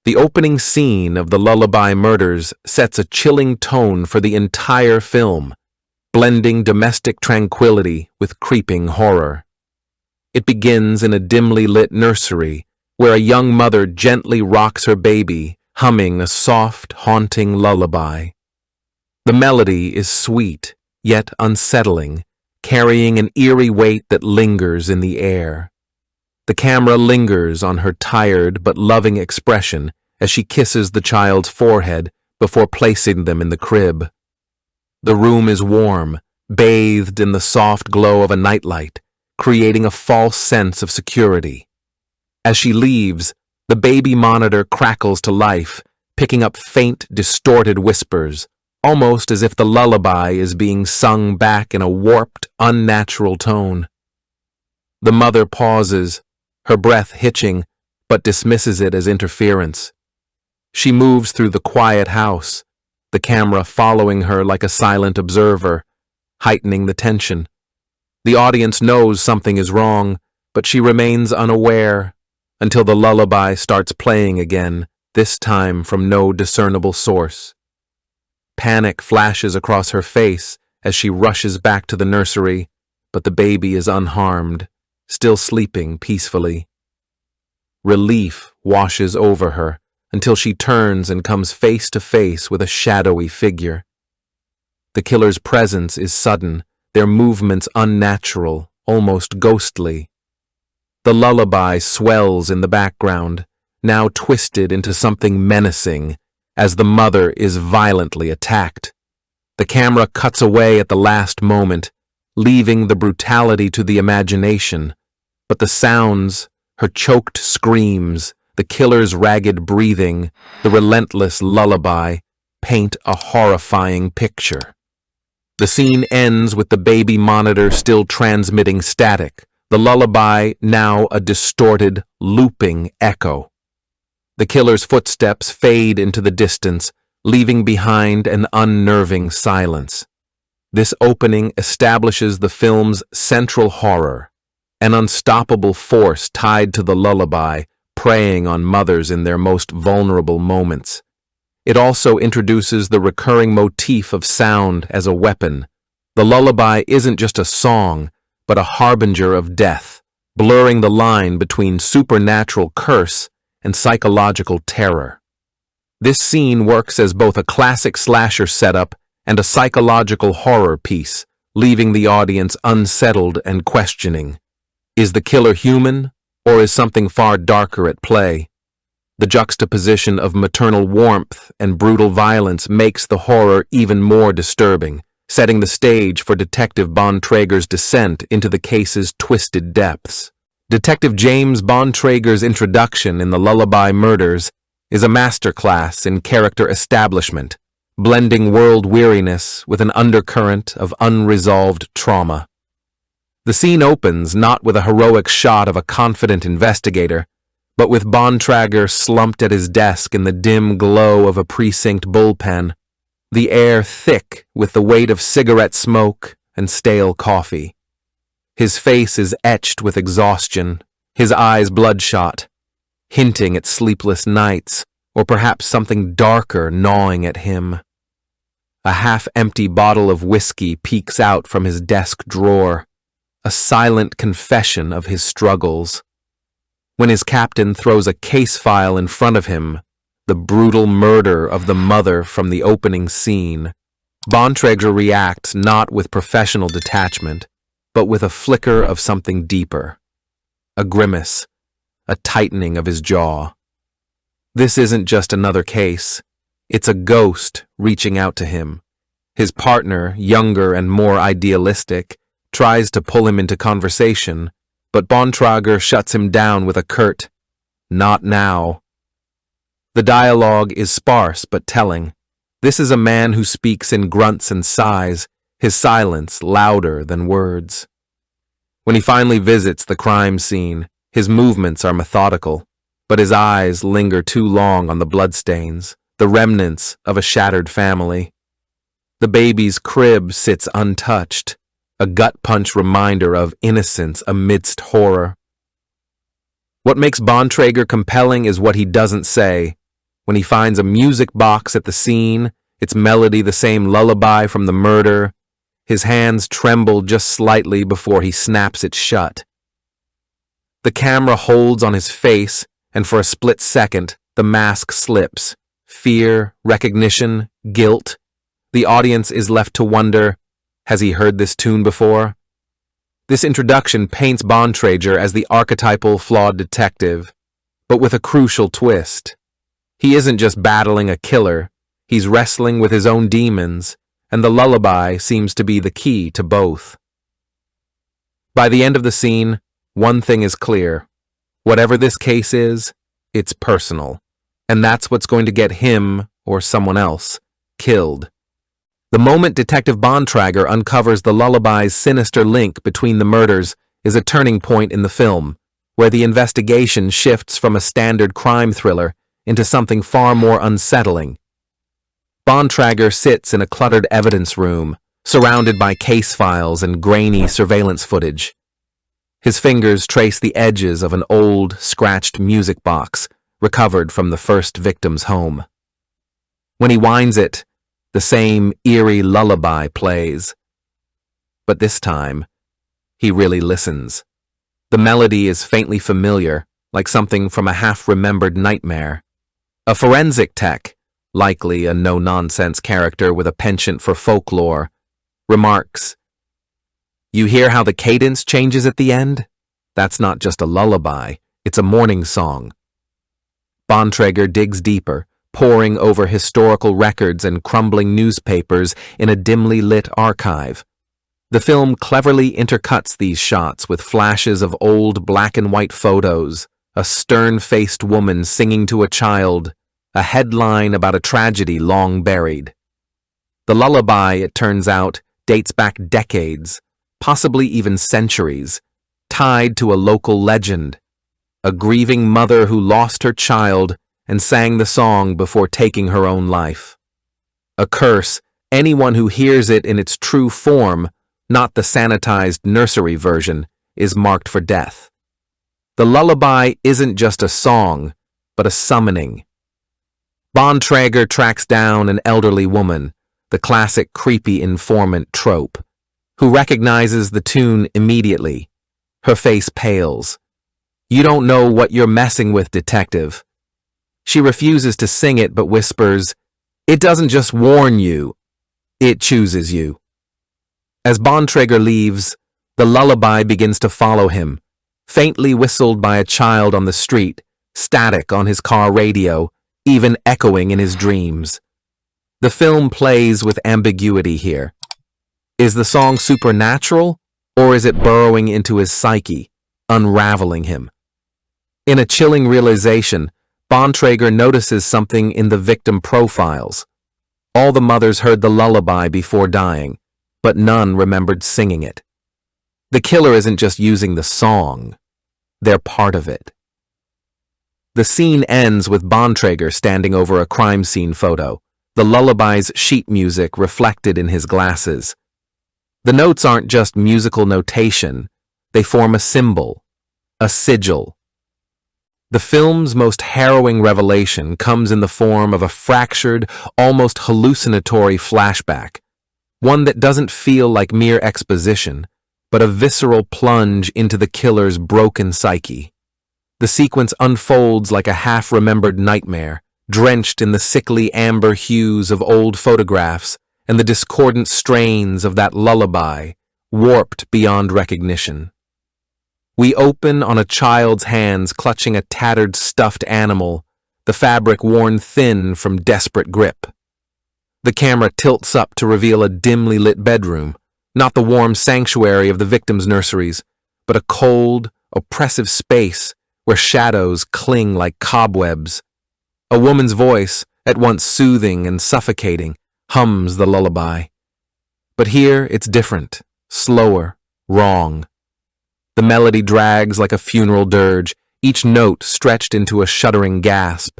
The opening scene of the Lullaby Murders sets a chilling tone for the entire film, blending domestic tranquility with creeping horror. It begins in a dimly lit nursery, where a young mother gently rocks her baby, humming a soft, haunting lullaby. The melody is sweet, yet unsettling, carrying an eerie weight that lingers in the air. The camera lingers on her tired but loving expression as she kisses the child's forehead before placing them in the crib. The room is warm, bathed in the soft glow of a nightlight, creating a false sense of security. As she leaves, the baby monitor crackles to life, picking up faint, distorted whispers, almost as if the lullaby is being sung back in a warped, unnatural tone. The mother pauses, her breath hitching, but dismisses it as interference. She moves through the quiet house, the camera following her like a silent observer, heightening the tension. The audience knows something is wrong, but she remains unaware until the lullaby starts playing again, this time from no discernible source. Panic flashes across her face as she rushes back to the nursery, but the baby is unharmed, still sleeping peacefully. Relief washes over her until she turns and comes face to face with a shadowy figure. The killer's presence is sudden, their movements unnatural, almost ghostly. The lullaby swells in the background, now twisted into something menacing, as the mother is violently attacked. The camera cuts away at the last moment, leaving the brutality to the imagination, but the sounds, her choked screams, the killer's ragged breathing, the relentless lullaby, paint a horrifying picture. The scene ends with the baby monitor still transmitting static, the lullaby now a distorted, looping echo. The killer's footsteps fade into the distance, leaving behind an unnerving silence. This opening establishes the film's central horror, an unstoppable force tied to the lullaby, preying on mothers in their most vulnerable moments. It also introduces the recurring motif of sound as a weapon. The lullaby isn't just a song, but a harbinger of death, blurring the line between supernatural curse and psychological terror. This scene works as both a classic slasher setup and a psychological horror piece, leaving the audience unsettled and questioning. Is the killer human, or is something far darker at play? The juxtaposition of maternal warmth and brutal violence makes the horror even more disturbing, setting the stage for Detective Bontrager's descent into the case's twisted depths. Detective James Bontrager's introduction in the Lullaby Murders is a masterclass in character establishment, blending world weariness with an undercurrent of unresolved trauma. The scene opens not with a heroic shot of a confident investigator, but with Bontrager slumped at his desk in the dim glow of a precinct bullpen, the air thick with the weight of cigarette smoke and stale coffee. His face is etched with exhaustion, his eyes bloodshot, hinting at sleepless nights, or perhaps something darker gnawing at him. A half-empty bottle of whiskey peeks out from his desk drawer, a silent confession of his struggles. When his captain throws a case file in front of him, the brutal murder of the mother from the opening scene, Bontrager reacts not with professional detachment, but with a flicker of something deeper. A grimace, a tightening of his jaw. This isn't just another case. It's a ghost reaching out to him. His partner, younger and more idealistic, tries to pull him into conversation, but Bontrager shuts him down with a curt, "Not now." The dialogue is sparse but telling. This is a man who speaks in grunts and sighs, his silence louder than words. When he finally visits the crime scene, his movements are methodical, but his eyes linger too long on the bloodstains, the remnants of a shattered family. The baby's crib sits untouched, a gut-punch reminder of innocence amidst horror. What makes Bontrager compelling is what he doesn't say. when he finds a music box at the scene, its melody the same lullaby from the murder. His hands tremble just slightly before he snaps it shut. The camera holds on his face, and for a split second, the mask slips. Fear, recognition, guilt. The audience is left to wonder, has he heard this tune before? This introduction paints Bontrager as the archetypal flawed detective, but with a crucial twist. He isn't just battling a killer, he's wrestling with his own demons, and the lullaby seems to be the key to both. By the end of the scene, one thing is clear. Whatever this case is, it's personal, and that's what's going to get him, or someone else, killed. The moment Detective Bontrager uncovers the lullaby's sinister link between the murders is a turning point in the film, where the investigation shifts from a standard crime thriller into something far more unsettling. Bontrager sits in a cluttered evidence room, surrounded by case files and grainy surveillance footage. His fingers trace the edges of an old, scratched music box recovered from the first victim's home. When he winds it, the same eerie lullaby plays. But this time, he really listens. The melody is faintly familiar, like something from a half-remembered nightmare. A forensic tech, likely a no-nonsense character with a penchant for folklore, remarks, "You hear how the cadence changes at the end? That's not just a lullaby, it's a morning song." Bontrager digs deeper, poring over historical records and crumbling newspapers in a dimly lit archive. The film cleverly intercuts these shots with flashes of old black-and-white photos, a stern-faced woman singing to a child, a headline about a tragedy long buried. The lullaby, it turns out, dates back decades, possibly even centuries, tied to a local legend, a grieving mother who lost her child and sang the song before taking her own life. A curse, anyone who hears it in its true form, not the sanitized nursery version, is marked for death. The lullaby isn't just a song, but a summoning. Bontrager tracks down an elderly woman, the classic creepy informant trope, who recognizes the tune immediately. Her face pales. "You don't know what you're messing with, detective." She refuses to sing it but whispers, "It doesn't just warn you, it chooses you." As Bontrager leaves, the lullaby begins to follow him, faintly whistled by a child on the street, static on his car radio, even echoing in his dreams. The film plays with ambiguity here. Is the song supernatural, or is it burrowing into his psyche, unraveling him? In a chilling realization, Bontrager notices something in the victim profiles. All the mothers heard the lullaby before dying, but none remembered singing it. The killer isn't just using the song, they're part of it. The scene ends with Bontrager standing over a crime scene photo, the lullaby's sheet music reflected in his glasses. The notes aren't just musical notation, they form a symbol, a sigil. The film's most harrowing revelation comes in the form of a fractured, almost hallucinatory flashback, one that doesn't feel like mere exposition, but a visceral plunge into the killer's broken psyche. The sequence unfolds like a half-remembered nightmare, drenched in the sickly amber hues of old photographs and the discordant strains of that lullaby, warped beyond recognition. We open on a child's hands clutching a tattered stuffed animal, the fabric worn thin from desperate grip. The camera tilts up to reveal a dimly lit bedroom, not the warm sanctuary of the victims' nurseries, but a cold, oppressive space where shadows cling like cobwebs. A woman's voice, at once soothing and suffocating, hums the lullaby. But here it's different, slower, wrong. The melody drags like a funeral dirge, each note stretched into a shuddering gasp.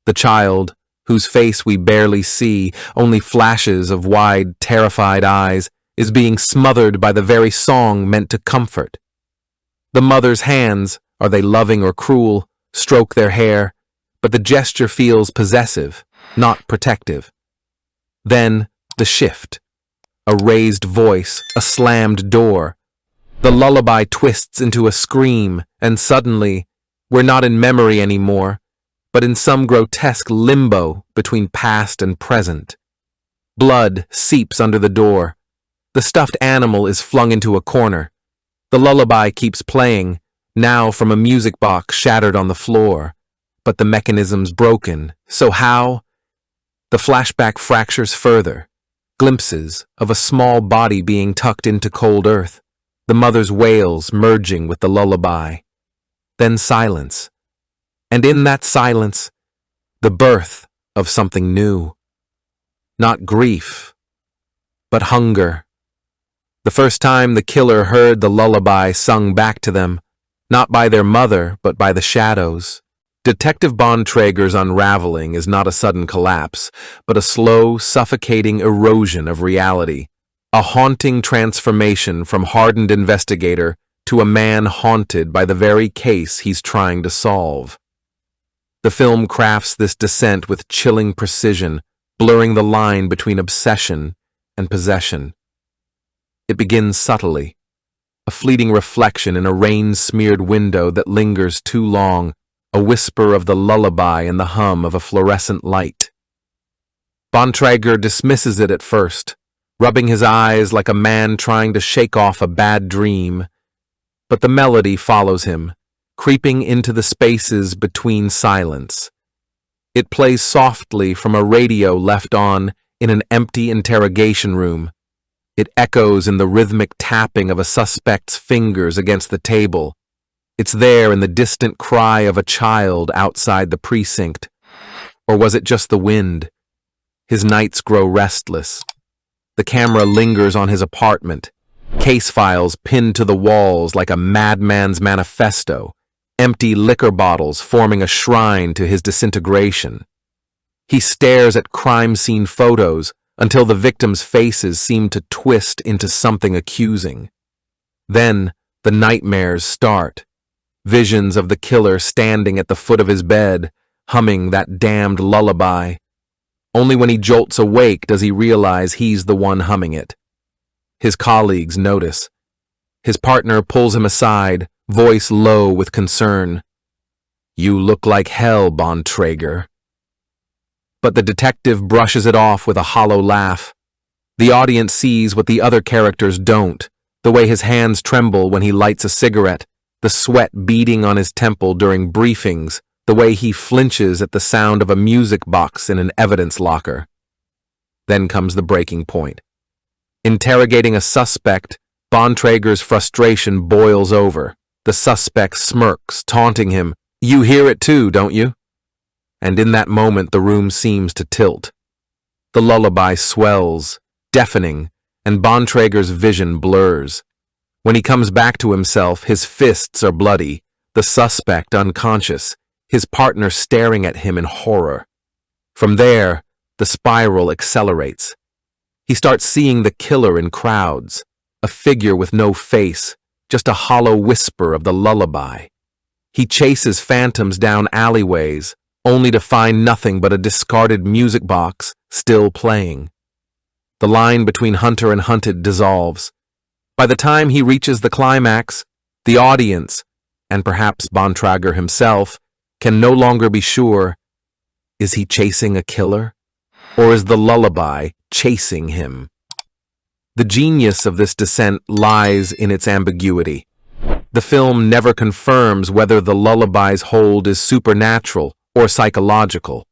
The child, whose face we barely see, only flashes of wide, terrified eyes, is being smothered by the very song meant to comfort. The mother's hands, are they loving or cruel, stroke their hair, but the gesture feels possessive, not protective. Then, the shift. A raised voice, a slammed door. The lullaby twists into a scream, and suddenly, we're not in memory anymore, but in some grotesque limbo between past and present. Blood seeps under the door. The stuffed animal is flung into a corner. The lullaby keeps playing, now from a music box shattered on the floor. But the mechanism's broken, so how? The flashback fractures further. Glimpses of a small body being tucked into cold earth. The mother's wails merging with the lullaby. Then silence. And in that silence, the birth of something new. Not grief, but hunger. The first time the killer heard the lullaby sung back to them, not by their mother, but by the shadows. Detective Bontrager's unraveling is not a sudden collapse, but a slow, suffocating erosion of reality. A haunting transformation from hardened investigator to a man haunted by the very case he's trying to solve. The film crafts this descent with chilling precision, blurring the line between obsession and possession. It begins subtly, a fleeting reflection in a rain-smeared window that lingers too long, a whisper of the lullaby and the hum of a fluorescent light. Bontrager dismisses it at first, rubbing his eyes like a man trying to shake off a bad dream. But the melody follows him, creeping into the spaces between silence. It plays softly from a radio left on in an empty interrogation room. It echoes in the rhythmic tapping of a suspect's fingers against the table. It's there in the distant cry of a child outside the precinct. Or was it just the wind? His nights grow restless. The camera lingers on his apartment, case files pinned to the walls like a madman's manifesto, empty liquor bottles forming a shrine to his disintegration. He stares at crime scene photos until the victims' faces seem to twist into something accusing. Then the nightmares start. Visions of the killer standing at the foot of his bed, humming that damned lullaby. Only when he jolts awake does he realize he's the one humming it. His colleagues notice. His partner pulls him aside, voice low with concern. "You look like hell, Bontrager." But the detective brushes it off with a hollow laugh. The audience sees what the other characters don't, the way his hands tremble when he lights a cigarette, the sweat beading on his temple during briefings, the way he flinches at the sound of a music box in an evidence locker. Then comes the breaking point. Interrogating a suspect, Bontrager's frustration boils over. The suspect smirks, taunting him. "You hear it too, don't you?" And in that moment the room seems to tilt. The lullaby swells, deafening, and Bontrager's vision blurs. When he comes back to himself, his fists are bloody, the suspect unconscious, his partner staring at him in horror. From there, the spiral accelerates. He starts seeing the killer in crowds, a figure with no face, just a hollow whisper of the lullaby. He chases phantoms down alleyways, only to find nothing but a discarded music box still playing. The line between hunter and hunted dissolves. By the time he reaches the climax, the audience, and perhaps Bontrager himself, can no longer be sure, is he chasing a killer? Or is the lullaby chasing him? The genius of this descent lies in its ambiguity. The film never confirms whether the lullaby's hold is supernatural or psychological.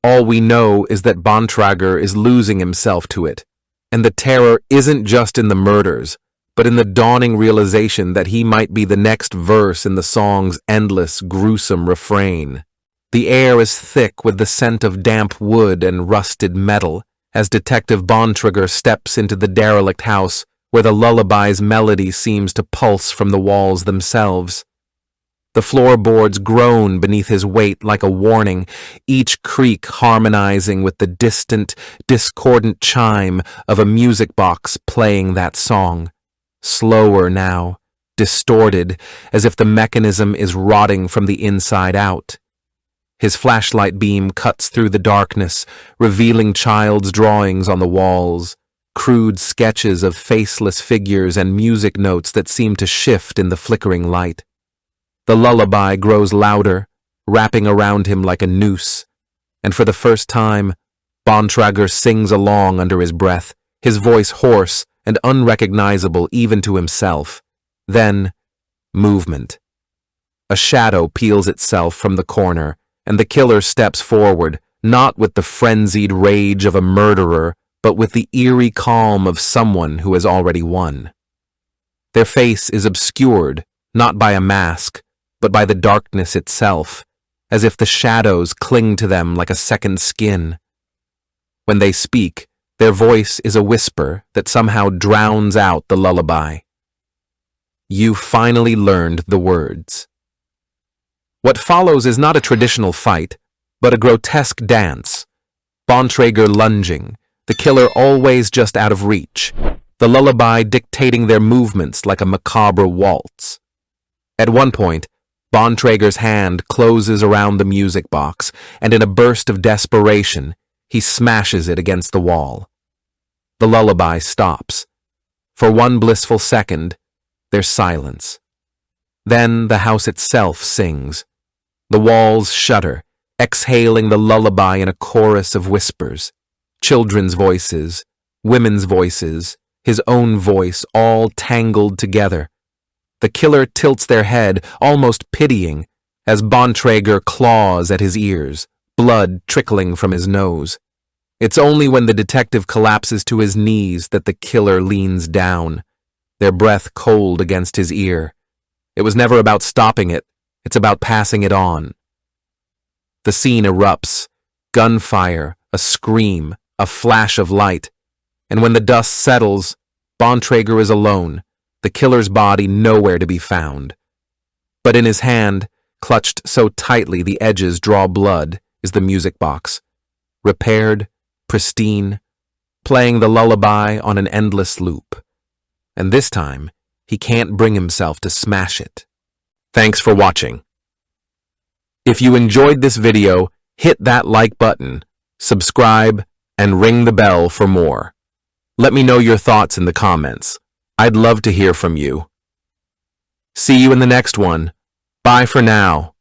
All we know is that Bontrager is losing himself to it, and the terror isn't just in the murders, but in the dawning realization that he might be the next verse in the song's endless, gruesome refrain. The air is thick with the scent of damp wood and rusted metal as Detective Bontrager steps into the derelict house where the lullaby's melody seems to pulse from the walls themselves. The floorboards groan beneath his weight like a warning, each creak harmonizing with the distant, discordant chime of a music box playing that song. Slower now, distorted, as if the mechanism is rotting from the inside out. His flashlight beam cuts through the darkness, revealing child's drawings on the walls, crude sketches of faceless figures and music notes that seem to shift in the flickering light. The lullaby grows louder, wrapping around him like a noose, and for the first time, Bontrager sings along under his breath, his voice hoarse and unrecognizable even to himself. Then, movement. A shadow peels itself from the corner, and the killer steps forward, not with the frenzied rage of a murderer, but with the eerie calm of someone who has already won. Their face is obscured, not by a mask, but by the darkness itself, as if the shadows cling to them like a second skin. When they speak, their voice is a whisper that somehow drowns out the lullaby. You finally learned the words. What follows is not a traditional fight, but a grotesque dance. Bontrager lunging, the killer always just out of reach, the lullaby dictating their movements like a macabre waltz. At one point, Bontrager's hand closes around the music box, and in a burst of desperation, he smashes it against the wall. The lullaby stops. For one blissful second, there's silence. Then the house itself sings. The walls shudder, exhaling the lullaby in a chorus of whispers. Children's voices, women's voices, his own voice, all tangled together. The killer tilts their head, almost pitying, as Bontrager claws at his ears, blood trickling from his nose. It's only when the detective collapses to his knees that the killer leans down, their breath cold against his ear. It was never about stopping it, it's about passing it on. The scene erupts, gunfire, a scream, a flash of light, and when the dust settles, Bontrager is alone, the killer's body nowhere to be found. But in his hand, clutched so tightly the edges draw blood, is the music box. Repaired, pristine, playing the lullaby on an endless loop. And this time, he can't bring himself to smash it. Thanks for watching. If you enjoyed this video, hit that like button, subscribe, and ring the bell for more. Let me know your thoughts in the comments. I'd love to hear from you. See you in the next one. Bye for now.